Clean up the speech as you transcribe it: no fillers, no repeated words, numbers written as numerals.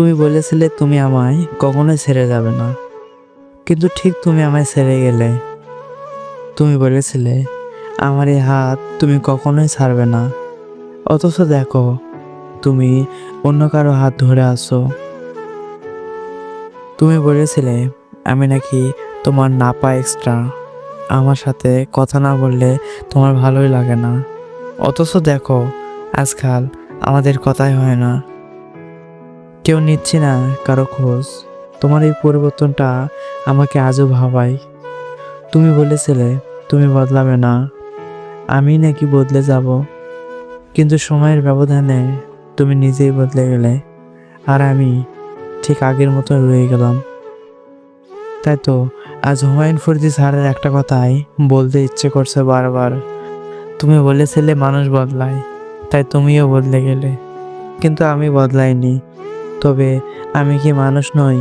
তুমি বলেছিলে তুমি আমায় কখনোই ছেড়ে যাবে না, কিন্তু ঠিক তুমি আমায় ছেড়ে গেলে। তুমি বলেছিলে আমার এই হাত তুমি কখনোই ছাড়বে না, অথচ দেখো তুমি অন্য কারো হাত ধরে আছো। তুমি বলেছিলে আমি নাকি তোমার নাপা এক্সট্রা, আমার সাথে কথা না বললে তোমার ভালোই লাগে না, অথচ দেখো আজকাল আমাদের কথাই হয় না, কেউ নিচ্ছি না কারো খোঁজ। তোমার এই পরিবর্তনটা আমাকে আজও ভাবায়। তুমি বলেছিলে তুমি বদলাবে না, আমি নাকি বদলে যাব, কিন্তু সময়ের ব্যবধানে তুমি নিজেই বদলে গেলে, আর আমি ঠিক আগের মতো রয়ে গেলাম। তাই তো আজ হুমায়ুন ফরিদি স্যারের একটা কথাই বলতে ইচ্ছে করছে বারবার। তুমি বলেছিলে মানুষ বদলায়, তাই তুমিও বদলে গেলে, কিন্তু আমি বদলাইনি। তবে আমি কি মানুষ নই?